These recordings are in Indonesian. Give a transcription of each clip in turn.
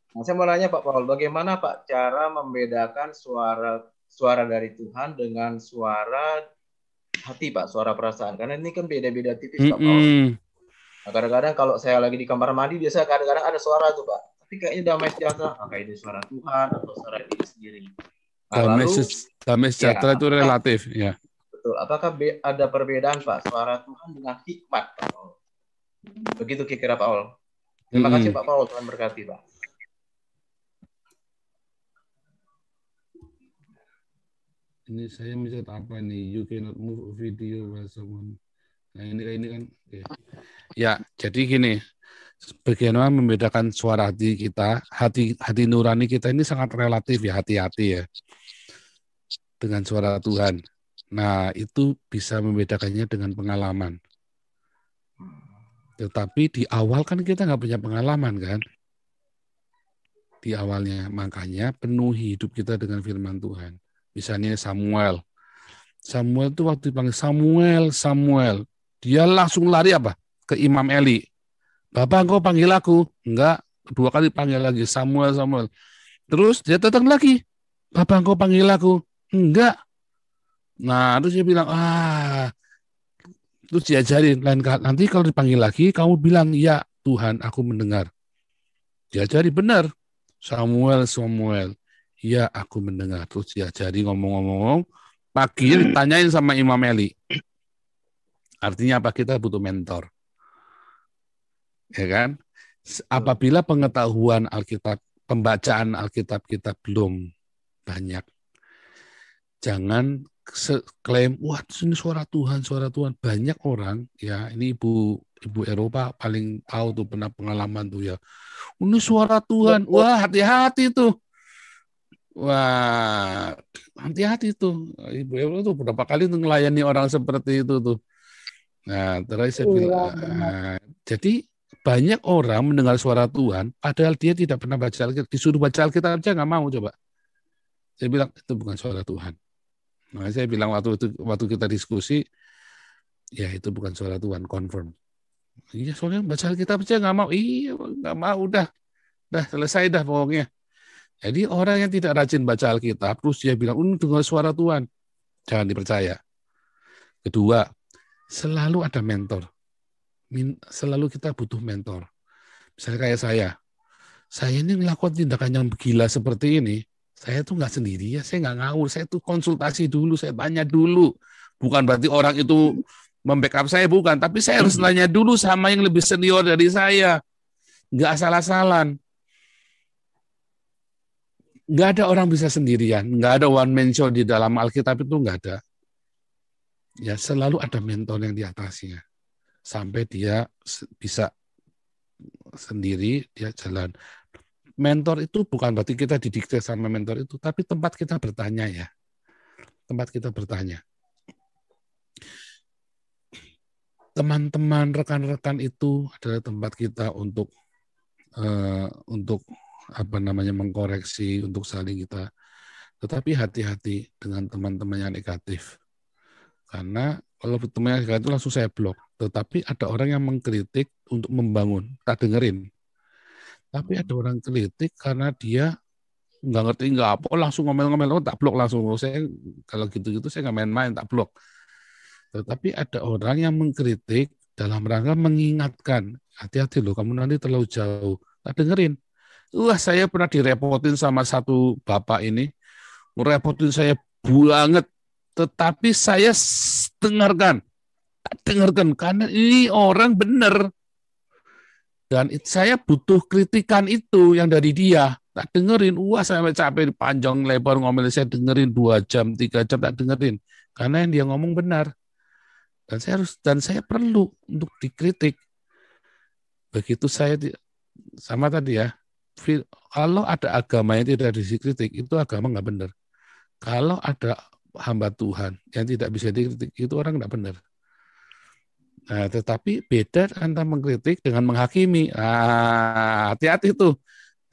Nah, saya mau nanya Pak Paul, bagaimana Pak cara membedakan suara suara dari Tuhan dengan suara hati Pak, suara perasaan? Karena ini kan beda-beda tipis Pak Paul. Mm-mm. Nah, kadang-kadang kalau saya lagi di kamar mandi, biasa kadang-kadang ada suara tuh Pak. Tapi kayaknya damai sejahtera, kayak ini suara Tuhan atau suara diri sendiri. Nah, Damai, lalu damai ya, sejahtera itu apakah relatif, ya. betul? Apakah ada perbedaan Pak suara Tuhan dengan hikmat Pak Paul? Begitu kira-kira Pak Paul. Terima kasih Mm-mm. Pak Paul, Tuhan berkati Pak. Ini saya mencet apa nih? You cannot move a video while someone. Nah ini kan. Okay. Ya, jadi gini. Bagaimana membedakan suara hati kita, hati nurani kita ini sangat relatif ya, hati-hati ya, dengan suara Tuhan. Nah, itu bisa membedakannya dengan pengalaman. Tetapi di awal kan kita nggak punya pengalaman kan, di awalnya. Makanya penuhi hidup kita dengan firman Tuhan. Misalnya Samuel. Samuel itu waktu dipanggil Samuel, dia langsung lari apa? Ke Imam Eli. Bapak, engkau panggil aku? Enggak. Dua kali panggil lagi, Samuel. Terus dia datang lagi. Bapak, engkau panggil aku? Enggak. Nah, terus dia bilang, terus diajarin. Lain kali, nanti kalau dipanggil lagi, kamu bilang, ya Tuhan, aku mendengar. Diajari benar. Samuel. Ya, aku mendengar. Terus diajari ngomong-ngomong. Paginya ditanyain sama Imam Eli. Artinya apa? Kita butuh mentor. Ya kan? Apabila pengetahuan Alkitab, pembacaan Alkitab kita belum banyak, jangan klaim, wah ini suara Tuhan. Banyak orang, ya ini ibu Eropa paling tahu tuh, pernah pengalaman tuh ya. Ini suara Tuhan, Betul. wah hati-hati tuh. Wah, hati-hati tuh. Ibu Eropa tuh berapa kali tuh melayani orang seperti itu tuh. Nah, terus saya bilang, Iya, benar. jadi banyak orang mendengar suara Tuhan, padahal dia tidak pernah baca Alkitab, disuruh baca Alkitab aja nggak mau coba. Saya bilang itu bukan suara Tuhan. Nah, saya bilang waktu kita diskusi, ya itu bukan suara Tuhan, confirm. Iya, soalnya baca Alkitab aja nggak mau. Iya, nggak mau, udah selesai dah pokoknya. Jadi orang yang tidak rajin baca Alkitab, terus dia bilang, dengar suara Tuhan, jangan dipercaya. Kedua, selalu ada mentor. Selalu kita butuh mentor. Misalnya kayak saya ini melakukan tindakan yang gila seperti ini, saya tuh nggak sendiri ya, saya nggak ngawur, saya tuh konsultasi dulu, saya tanya dulu. Bukan berarti orang itu membackup saya, bukan, tapi saya harus nanya dulu sama yang lebih senior dari saya. Nggak asal-asalan. Nggak ada orang bisa sendirian, nggak ada one man show di dalam Alkitab, itu nggak ada. Ya selalu ada mentor yang di atasnya sampai dia bisa sendiri, dia jalan. Mentor itu bukan berarti kita didikte sama mentor itu, tapi tempat kita bertanya ya. Tempat kita bertanya. Teman-teman, rekan-rekan itu adalah tempat kita untuk apa namanya mengkoreksi, untuk saling kita. Tetapi hati-hati dengan teman-teman yang negatif. Karena kalau teman yang negatif itu langsung saya blok. Tetapi ada orang yang mengkritik untuk membangun, tak dengerin. Tapi ada orang kritik karena dia nggak ngerti nggak apa, langsung ngomel-ngomel, tak blok langsung. Saya kalau gitu-gitu saya nggak main-main, tak blok. Tetapi ada orang yang mengkritik dalam rangka mengingatkan, hati-hati loh, kamu nanti terlalu jauh. Tak dengerin. Wah, saya pernah direpotin sama satu bapak ini, ngerepotin saya banget. Tetapi saya dengarkan karena ini orang benar. Dan saya butuh kritikan itu yang dari dia. Tak dengerin, wah sampai capek panjang lebar ngomel, saya dengerin 2 jam, 3 jam tak dengerin. Karena yang dia ngomong benar. Dan saya perlu untuk dikritik. Begitu saya sama tadi ya, kalau ada agama yang tidak dikritik, itu agama nggak benar. Kalau ada hamba Tuhan yang tidak bisa dikritik, itu orang nggak benar. Nah, tetapi beda antara mengkritik dengan menghakimi. Nah, hati-hati tuh.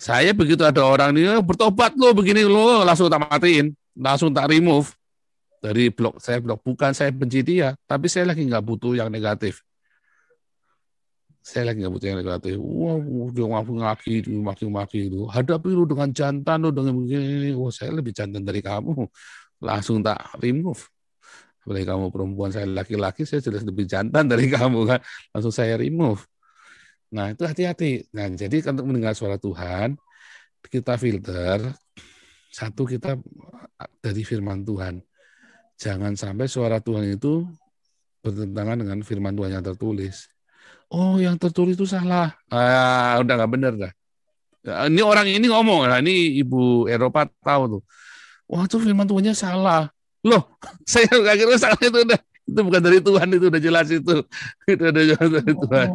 Saya begitu ada orang ini bertobat lo begini lo, langsung tak matiin, langsung tak remove dari blog. Saya blog, bukan saya benci dia, tapi saya lagi nggak butuh yang negatif. Saya lagi nggak butuh yang negatif. Wah, udah maki-maki itu. Hadapi lu dengan jantan, lu dengan begini. Wah, saya lebih jantan dari kamu. Langsung tak remove. Apalagi kamu perempuan, saya laki-laki, saya jelas lebih jantan dari kamu kan. Langsung saya remove. Nah, itu hati-hati. Nah, jadi untuk mendengar suara Tuhan, kita filter. Satu, kita dari firman Tuhan. Jangan sampai suara Tuhan itu bertentangan dengan firman Tuhan yang tertulis. Oh, yang tertulis itu salah. Udah nggak benar dah. Ini orang ini ngomong, nah ini Ibu Eropa tahu tuh. Wah, itu firman Tuhannya salah. Loh, saya nggak kira salah itu bukan dari Tuhan, itu udah jelas itu. Itu udah jelas dari Tuhan.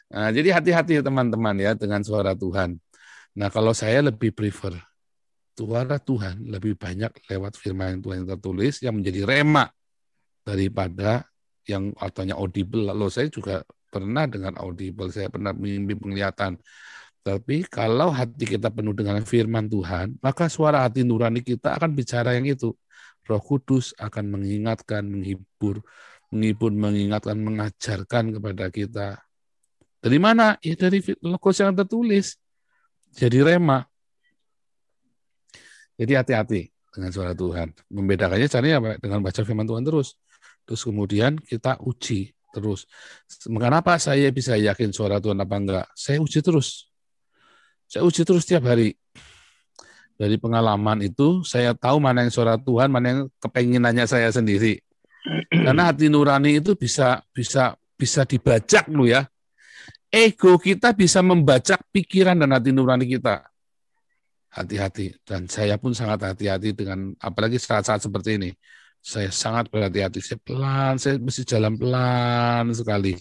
Nah, jadi hati-hati ya teman-teman ya dengan suara Tuhan. Nah, kalau saya lebih prefer suara Tuhan lebih banyak lewat firman Tuhan yang tertulis yang menjadi rema daripada yang artinya audible. Lalu saya juga pernah dengan audible, saya pernah mimpi penglihatan. Tapi kalau hati kita penuh dengan firman Tuhan, maka suara hati nurani kita akan bicara yang itu. Roh Kudus akan mengingatkan, menghibur, mengingatkan, mengajarkan kepada kita. Dari mana? Ya dari logos yang tertulis. Jadi rema. Jadi hati-hati dengan suara Tuhan. Membedakannya caranya apa? Dengan baca firman Tuhan terus. Terus kemudian kita uji terus. Kenapa saya bisa yakin suara Tuhan apa enggak? Saya uji terus. Saya uji terus setiap hari. Dari pengalaman itu, saya tahu mana yang suara Tuhan, mana yang kepenginannya saya sendiri. Karena hati nurani itu bisa dibajak loh ya. Ego kita bisa membajak pikiran dan hati nurani kita. Hati-hati. Dan saya pun sangat hati-hati dengan, apalagi saat-saat seperti ini. Saya sangat berhati-hati. Saya mesti jalan pelan sekali.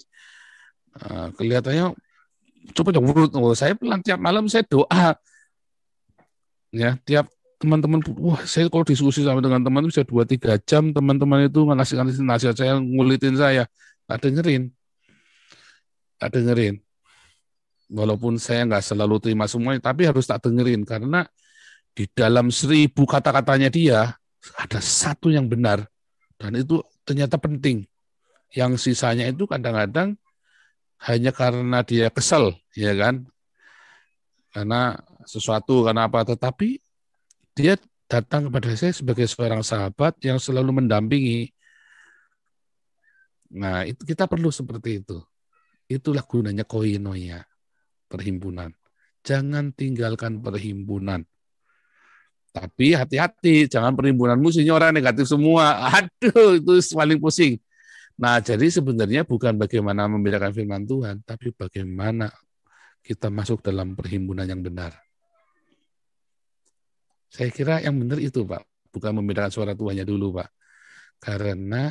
Kelihatannya coba dong, saya pelan tiap malam, saya doa. Ya, tiap teman-teman, wah saya kalau diskusi sama dengan teman bisa 2-3 jam, teman-teman itu ngasih nasihat saya, ngulitin saya. Tak dengerin. Walaupun saya nggak selalu terima semuanya, tapi harus tak dengerin. Karena di dalam 1000 kata-katanya dia, ada satu yang benar. Dan itu ternyata penting. Yang sisanya itu kadang-kadang hanya karena dia kesel, ya kan? Karena sesuatu, karena apa, tetapi dia datang kepada saya sebagai seorang sahabat yang selalu mendampingi. Nah, itu kita perlu seperti itu. Itulah gunanya koinonia, perhimpunan. Jangan tinggalkan perhimpunan. Tapi hati-hati, jangan perhimpunanmu isinya orang negatif semua. Aduh, itu paling pusing. Nah, jadi sebenarnya bukan bagaimana membedakan firman Tuhan, tapi bagaimana kita masuk dalam perhimpunan yang benar. Saya kira yang benar itu, Pak. Bukan membedakan suara Tuhannya dulu, Pak. Karena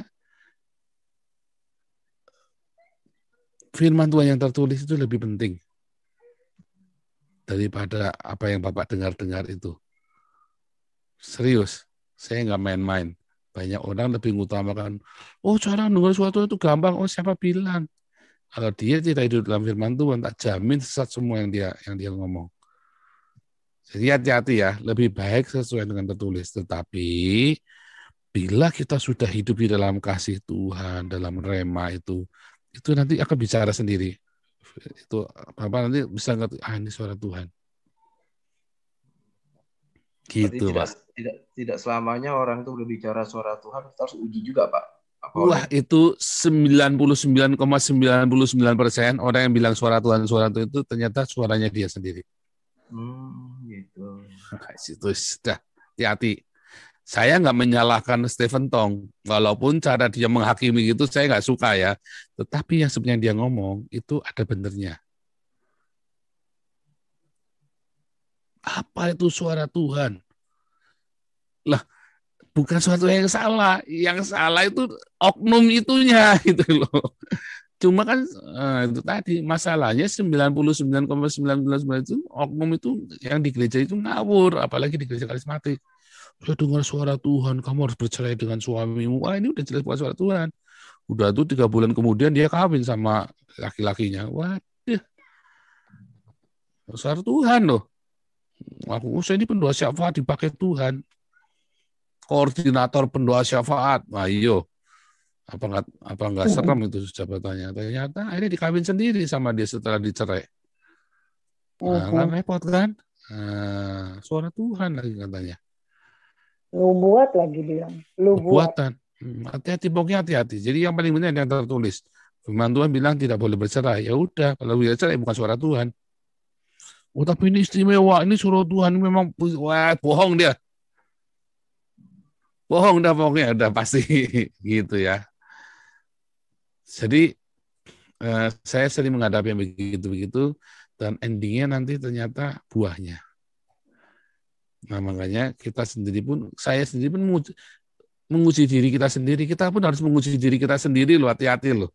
firman Tuhan yang tertulis itu lebih penting daripada apa yang Bapak dengar-dengar itu. Serius, saya nggak main-main. Banyak orang lebih mengutamakan, oh cara dengar suatu itu gampang, oh siapa bilang. Kalau dia tidak hidup dalam firman Tuhan, tak jamin sesat semua yang dia ngomong. Jadi hati-hati ya, lebih baik sesuai dengan tertulis. Tetapi bila kita sudah hidup di dalam kasih Tuhan, dalam rema itu nanti akan bicara sendiri. Itu Bapak nanti bisa ngerti, ini suara Tuhan. Gitu, Berarti Pak. Tidak selamanya orang itu berbicara suara Tuhan, kita harus uji juga, Pak. Wah, itu 99,99% orang yang bilang suara Tuhan itu ternyata suaranya dia sendiri. Gitu. Itu sudah hati-hati. Saya nggak menyalahkan Stephen Tong, walaupun cara dia menghakimi itu saya nggak suka ya. Tetapi yang sebenarnya dia ngomong itu ada benernya. Apa itu suara Tuhan? Lah, bukan suatu yang salah. Yang salah itu oknum itunya gitu loh. Cuma kan itu tadi masalahnya 99,99% itu oknum itu yang di gereja itu ngawur, apalagi di gereja karismatik. Udah dengar suara Tuhan, kamu harus bercerai dengan suamimu. Wah, ini udah jelas bukan suara Tuhan. Udah tuh 3 bulan kemudian dia kawin sama laki-lakinya. Waduh, suara Tuhan loh. Saya ini pendoa syafaat dipakai Tuhan. Koordinator pendoa syafaat. Ayo. Apa nggak serem itu jabatannya? Ternyata akhirnya dikawin sendiri sama dia setelah dicerai. Kan repot kan? Suara Tuhan lagi katanya. Lu buat lagi bilang. Lu buat. Buatan. Hati-hati, pokoknya hati-hati. Jadi yang paling penting yang tertulis. Firman Tuhan bilang tidak boleh bercerai. Ya udah, kalau bercerai bukan suara Tuhan. Oh, tapi ini istimewa, ini suara Tuhan memang, wah, bohong dia. Bohong dah pokoknya, udah pasti gitu ya. Jadi saya sering menghadapi yang begitu-begitu dan endingnya nanti ternyata buahnya. Nah makanya saya sendiri pun menguji diri kita sendiri. Kita pun harus menguji diri kita sendiri loh, hati-hati loh.